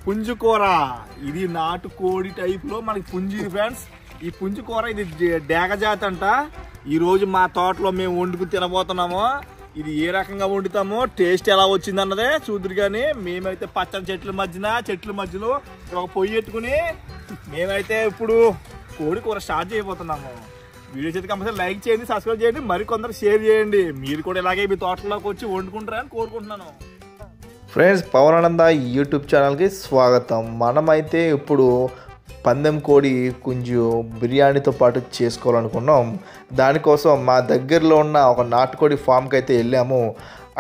పుంజు కూర ఇది నాటు కోడి టైప్ లో మనకి పుంజు ఫ్రెండ్స్. ఈ పుంజు కూర ఇది డేగ జాతి అంట. ఈ రోజు మా తోటలో మేము వండుకుని తినబోతున్నాము. ఇది ఏ రకంగా వండుతామో టేస్ట్ ఎలా వచ్చింది అన్నదే చూదురు. కానీ మేమైతే పచ్చని చెట్ల మధ్యలో ఒక పొయ్యి పెట్టుకుని మేమైతే ఇప్పుడు కోడి కూర స్టార్ట్ చేయబోతున్నాము. వీడియో చేతి కంపల్సరీ లైక్ చేయండి, సబ్స్క్రైబ్ చేయండి, మరి కొందరు షేర్ చేయండి. మీరు కూడా ఇలాగే మీ తోటలోకి వచ్చి వండుకుంటారని కోరుకుంటున్నాను. ఫ్రెండ్స్, పవనానంద యూట్యూబ్ ఛానల్కి స్వాగతం. మనమైతే ఇప్పుడు పందెం కోడి పుంజు బిర్యానీతో పాటు చేసుకోవాలనుకున్నాం. దానికోసం మా దగ్గరలో ఉన్న ఒక నాటుకోడి ఫామ్కి అయితే వెళ్ళాము.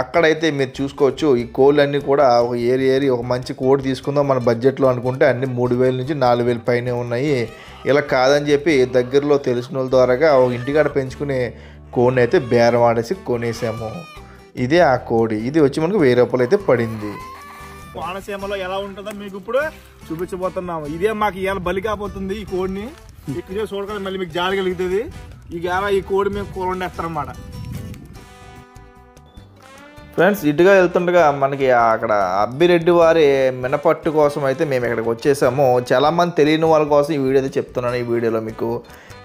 అక్కడైతే మీరు చూసుకోవచ్చు, ఈ కోళ్ళన్నీ కూడా ఒక ఏరి ఒక మంచి కోడి తీసుకుందాం మన బడ్జెట్లో అనుకుంటే అన్ని 3,000 నుంచి 4,000 పైనే ఉన్నాయి. ఇలా కాదని చెప్పి దగ్గరలో తెలిసిన వాళ్ళ ద్వారాగా ఒక ఇంటికాడ పెంచుకునే కోడిని అయితే బేరం ఆడేసి కొనేసాము. ఇదే ఆ కోడి. ఇది వచ్చి మనకు 1000 రూపాయలు అయితే పడింది. కోనసీమలో ఎలా ఉంటుందో మీకు ఇప్పుడు చూపించబోతున్నాము. ఇదే మాకు ఇవాళ బలి కాబోతుంది. ఈ కోడిని ఇక్కడ చూడగానే మళ్ళీ మీకు జాలి కలుగుతుంది. ఈ కోడి మేము కూర వండేస్తారన్నమాట. ఫ్రెండ్స్, ఇటుగా వెళ్తుండగా మనకి అక్కడ అబ్బిరెడ్డి వారి మినపట్టు కోసం అయితే మేము ఇక్కడికి వచ్చేసాము. చాలామంది తెలియని వాళ్ళ కోసం ఈ వీడియో అయితే చెప్తున్నాను. ఈ వీడియోలో మీకు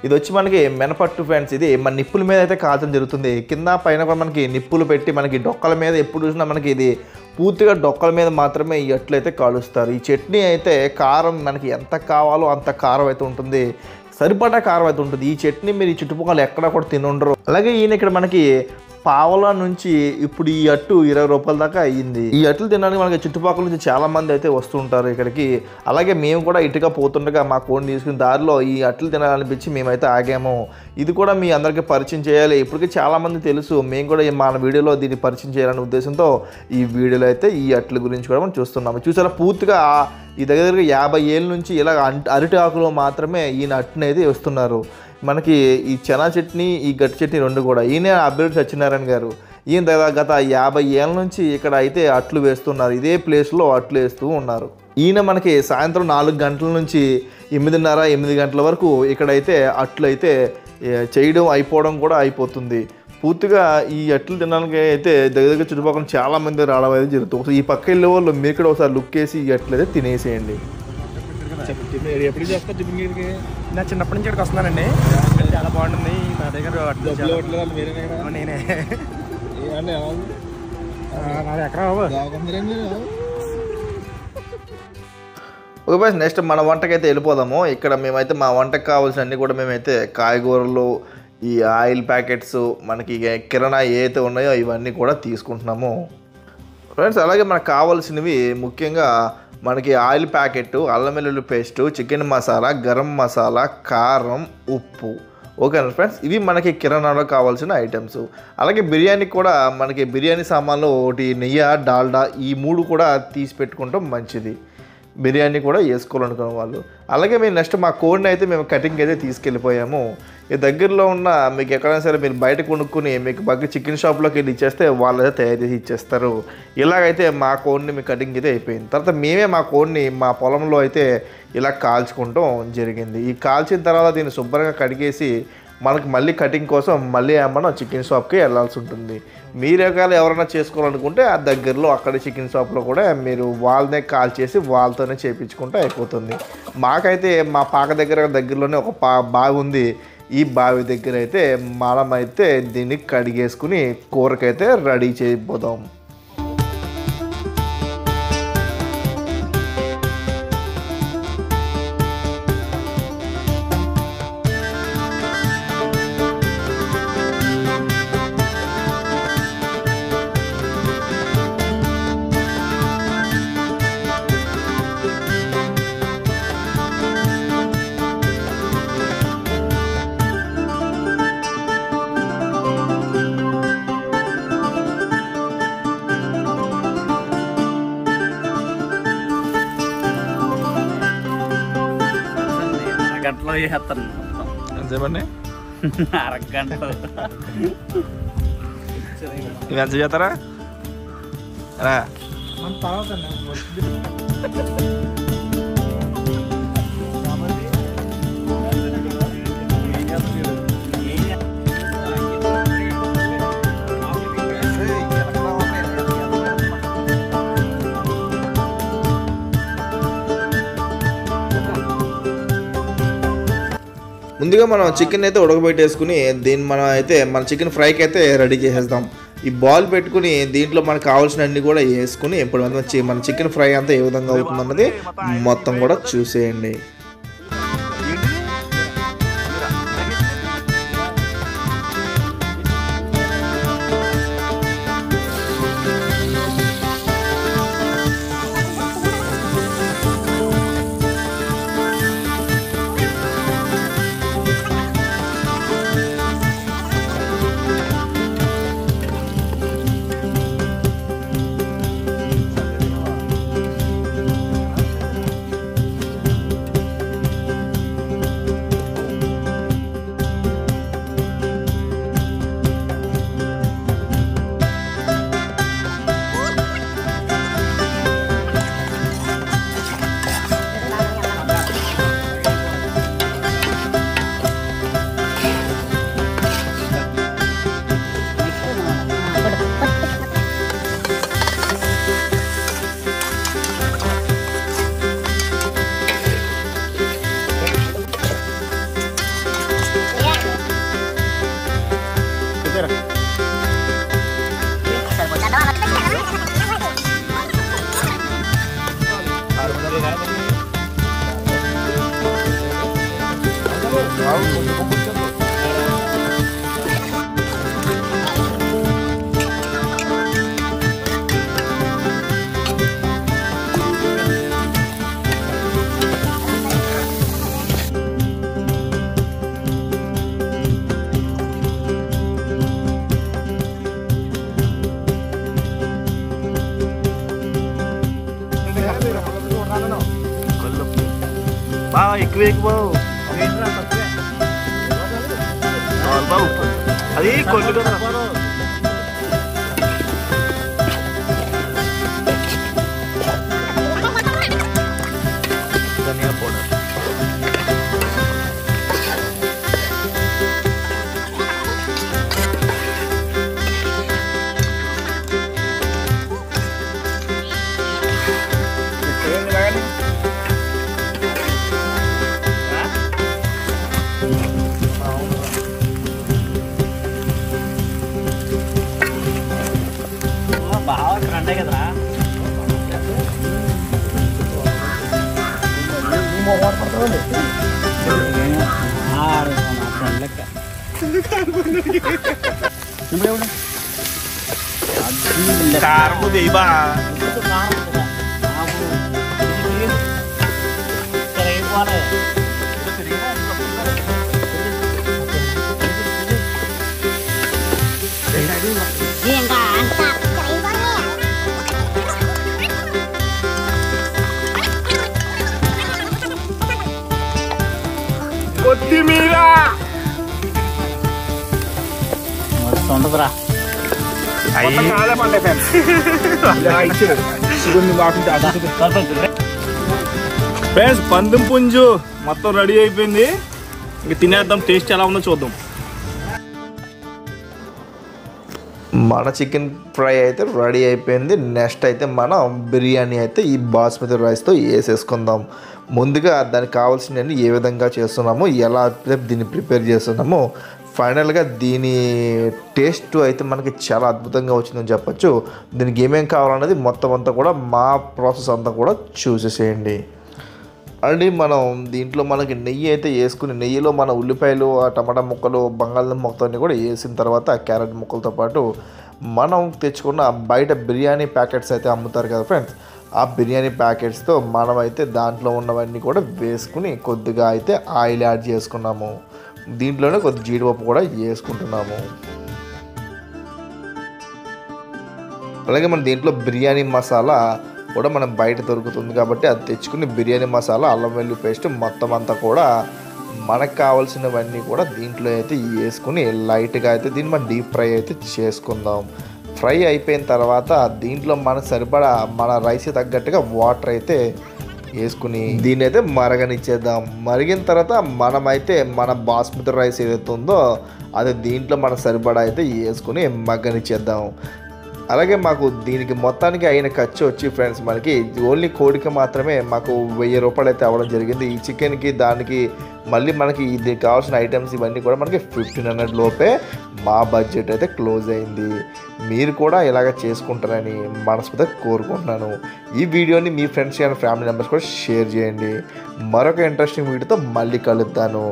ఇది వచ్చి మనకి మినపట్టు ఫ్రెండ్స్. ఇది మన నిప్పుల మీద అయితే కాల్చడం జరుగుతుంది. కింద పైన కూడా మనకి నిప్పులు పెట్టి మనకి డొక్కల మీద ఎప్పుడు చూసినా మనకి ఇది పూర్తిగా డొక్కల మీద మాత్రమే ఈ అట్లు అయితే కాలుస్తారు. ఈ చట్నీ అయితే కారం మనకి ఎంత కావాలో అంత కారం అయితే ఉంటుంది, సరిపడా కారం అయితే ఉంటుంది. ఈ చట్నీ మీరు ఈ చుట్టుపక్కల ఎక్కడ కూడా తినుండరు. అలాగే ఈయన ఇక్కడ మనకి పావలా నుంచి ఇప్పుడు ఈ అట్టు 20 రూపాయల దాకా అయ్యింది. ఈ అట్లు తినడానికి మనకి చుట్టుపక్కల నుంచి చాలా మంది అయితే వస్తుంటారు ఇక్కడికి. అలాగే మేము కూడా ఇటుగా పోతుండగా మా కోడిని తీసుకుని దారిలో ఈ అట్లు తినాలనిపించి మేమైతే ఆగాము. ఇది కూడా మీ అందరికీ పరిచయం చేయాలి. ఇప్పటికీ చాలామంది తెలుసు, మేము కూడా మన వీడియోలో దీన్ని పరిచయం చేయాలనే ఉద్దేశంతో ఈ వీడియోలో అయితే ఈ అట్ల గురించి కూడా మనం చూస్తున్నాము. చూసారా, పూర్తిగా ఈ దగ్గర 50 ఏళ్ళ నుంచి ఇలా అరటి ఆకులో మాత్రమే ఈయన అట్టుని అయితే వస్తున్నారు. మనకి ఈ చనా చట్నీ, ఈ గట్టి చట్నీ రెండు కూడా ఈయన అబ్బిరెడ్డి సత్యనారాయణ గారు. ఈయన గత 50 ఏళ్ళ నుంచి ఇక్కడ అయితే అట్లు వేస్తున్నారు. ఇదే ప్లేస్లో అట్లు వేస్తూ ఉన్నారు. ఈయన మనకి సాయంత్రం 4 గంటల నుంచి 8:30, 8 గంటల వరకు ఇక్కడైతే అట్లు అయితే చేయడం అయిపోవడం కూడా అయిపోతుంది. పూర్తిగా ఈ అట్లు తినడానికి అయితే దగ్గర చుట్టుపక్కల చాలా మంది రావడం అయితే జరుగుతుంది. ఒకసారి ఈ పక్క వెళ్ళే వాళ్ళు మీరు కూడా ఒకసారి లుక్ వేసి ఈ అట్లు అయితే తినేసేయండి. ఎప్పుడు చేస్తారు టిఫిన్కి? నా చిన్నప్పటి నుంచి ఇక్కడికి వస్తున్నానండి. చాలా బాగుంటుంది. నా దగ్గర నేనే ఓకే, నెక్స్ట్ మన వంటకైతే వెళ్ళిపోదాము. ఇక్కడ మేమైతే మా వంటకు కావాల్సిన అన్నీ కూడా మేమైతే కాయగూరలు, ఈ ఆయిల్ ప్యాకెట్స్, మనకి కిరాణా ఏవైతే ఉన్నాయో ఇవన్నీ కూడా తీసుకుంటున్నాము ఫ్రెండ్స్. అలాగే మనకు కావాల్సినవి ముఖ్యంగా మనకి ఆయిల్ ప్యాకెట్, అల్లం వెల్లుల్లి పేస్టు, చికెన్ మసాలా, గరం మసాలా, కారం, ఉప్పు. ఓకేనా ఫ్రెండ్స్, ఇవి మనకి కిరాణాలో కావాల్సిన ఐటమ్స్. అలాగే బిర్యానీకి కూడా మనకి బిర్యానీ సామాన్లు ఒకటి నెయ్యి, డాల్డా, ఈ 3 కూడా తీసి పెట్టుకుంటాం మంచిది, బిర్యానీ కూడా వేసుకోవాలనుకునే వాళ్ళు. అలాగే మేము నెక్స్ట్ మా కోడిని అయితే మేము కటింగ్ అయితే తీసుకెళ్ళిపోయాము. ఈ దగ్గరలో ఉన్న మీకు ఎక్కడైనా సరే మీరు బయట కొనుక్కుని మీకు చికెన్ షాప్లోకి వెళ్ళి ఇచ్చేస్తే వాళ్ళు అయితే తయారు చేసి ఇచ్చేస్తారు. ఇలాగైతే మా కోడిని మీ కటింగ్ అయితే అయిపోయింది. తర్వాత మేమే మా కోడిని మా పొలంలో అయితే ఇలా కాల్చుకుంటాం జరిగింది. ఈ కాల్చిన తర్వాత దీన్ని శుభ్రంగా కడిగేసి మనకు మళ్ళీ కటింగ్ కోసం మళ్ళీ మనం చికెన్ షాప్కి వెళ్ళాల్సి ఉంటుంది. మీరు ఎవరైనా చేసుకోవాలనుకుంటే ఆ దగ్గరలో అక్కడ చికెన్ షాప్లో కూడా మీరు వాళ్ళనే కాల్ చేసి వాళ్ళతోనే చేయించుకుంటే అయిపోతుంది. మాకైతే మా పాక దగ్గరలోనే ఒక బావి ఉంది. ఈ బావి దగ్గర అయితే మనమైతే దీన్ని కడిగేసుకుని కూరకైతే రెడీ చేయబోదాం. గంటలో చేస్తాను అంతేమండి, అరగంట ఇవి ఎంత చేస్తారా రా తర్వాత ముందుగా మనం చికెన్ అయితే ఉడకబెట్టేసుకుని దీన్ని మనం అయితే మన చికెన్ ఫ్రైకి అయితే రెడీ చేసేద్దాం. ఈ బాల్ పెట్టుకుని దీంట్లో మనకు కావాల్సిన అన్ని కూడా వేసుకుని ఇప్పుడు మన చికెన్ ఫ్రై అంతా ఏ విధంగా అవుతుందన్నది మొత్తం కూడా చూసేయండి. ఎక్కువ అది కొట్టు ధనియా పౌడర్ కారం దేబా కొత్తిమీర ఉండదురా ఫ్రెండ్స్ పందెం పుంజు మొత్తం రెడీ అయిపోయింది. ఇంక తినేద్దాం, టేస్ట్ ఎలా ఉందో చూద్దాం. మన చికెన్ ఫ్రై అయితే రెడీ అయిపోయింది. నెక్స్ట్ అయితే మనం బిర్యానీ అయితే ఈ బాస్మతి రైస్తో వేసేసుకుందాం. ముందుగా దానికి కావాల్సినవన్నీ ఏ విధంగా చేస్తున్నామో, ఎలా దీన్ని ప్రిపేర్ చేస్తున్నామో, ఫైనల్గా దీని టేస్ట్ అయితే మనకి చాలా అద్భుతంగా వచ్చిందని చెప్పచ్చు. దీనికి ఏమేమి కావాలన్నది మొత్తం అంతా కూడా మా ప్రాసెస్ అంతా కూడా చూసేసేయండి. అండి మనం దీంట్లో మనకి నెయ్యి అయితే వేసుకుని, నెయ్యిలో మన ఉల్లిపాయలు, టమాటా ముక్కలు, బంగాళదుంప ముక్కలన్నీ కూడా వేసిన తర్వాత క్యారెట్ ముక్కలతో పాటు మనం తెచ్చుకున్న బయట బిర్యానీ ప్యాకెట్స్ అయితే అమ్ముతారు కదా ఫ్రెండ్స్, ఆ బిర్యానీ ప్యాకెట్స్తో మనమైతే దాంట్లో ఉన్నవన్నీ కూడా వేసుకుని కొద్దిగా అయితే ఆయిల్ యాడ్ చేసుకున్నాము. దీంట్లోనే కొద్ది జీడిపప్పు కూడా వేసుకుంటున్నాము. అలాగే మన దీంట్లో బిర్యానీ మసాలా కూడా మనం బయట దొరుకుతుంది కాబట్టి అది తెచ్చుకుని బిర్యానీ మసాలా, అల్లం వెల్లుల్లి పేస్ట్ మొత్తం అంతా కూడా మనకు కావాల్సినవన్నీ కూడా దీంట్లో అయితే వేసుకుని లైట్గా అయితే దీన్ని మనం డీప్ ఫ్రై అయితే చేసుకుందాం. ఫ్రై అయిపోయిన తర్వాత దీంట్లో మనకు సరిపడా మన రైస్ తగ్గట్టుగా వాటర్ అయితే వేసుకుని దీన్ని అయితే మరగనిచ్చేద్దాం. మరిగిన తర్వాత మనమైతే మన బాస్మతి రైస్ ఏదైతే ఉందో అది దీంట్లో మన సరిపడా అయితే వేసుకుని మగ్గనిచ్చేద్దాం. అలాగే మాకు దీనికి మొత్తానికి అయిన ఖర్చు వచ్చి ఫ్రెండ్స్ మనకి ఓన్లీ కోడికి మాత్రమే మాకు 1000 రూపాయలు అయితే అవ్వడం జరిగింది. ఈ చికెన్కి దానికి మళ్ళీ మనకి దీనికి కావాల్సిన ఐటమ్స్ ఇవన్నీ కూడా మనకి 1500 లోపే మా బడ్జెట్ అయితే క్లోజ్ అయింది. మీరు కూడా ఇలాగ చేసుకుంటారని మనస్ఫూర్తిగా కోరుకుంటున్నాను. ఈ వీడియోని మీ ఫ్రెండ్స్ అండ్ ఫ్యామిలీ మెంబర్స్ కూడా షేర్ చేయండి. మరొక ఇంట్రెస్టింగ్ వీడియోతో మళ్ళీ కలుద్దాను.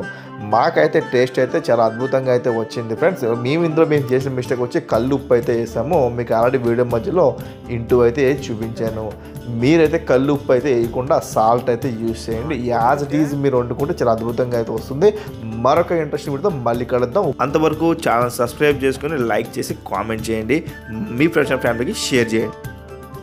మాకైతే టేస్ట్ అయితే చాలా అద్భుతంగా అయితే వచ్చింది ఫ్రెండ్స్. మేము చేసిన మిస్టేక్ వచ్చి కళ్ళు ఉప్పు అయితే వేసాము. మీకు ఆల్రెడీ వీడియో మధ్యలో ఇంటూ అయితే చూపించాను. మీరైతే కళ్ళు ఉప్పు అయితే వేయకుండా సాల్ట్ అయితే యూజ్ చేయండి. యాజ్ ఇట్ ఈజ్ మీరు వండుకుంటే చాలా అద్భుతంగా అయితే వస్తుంది. మరొక ఇంట్రెస్టింగ్ వీడియోతో మళ్ళీ కలుద్దాం. అంతవరకు ఛానల్ సబ్స్క్రైబ్ చేసుకొని లైక్ చేసి కామెంట్ చేయండి. మీ ఫ్రెండ్స్ అండ్ ఫ్యామిలీకి షేర్ చేయండి.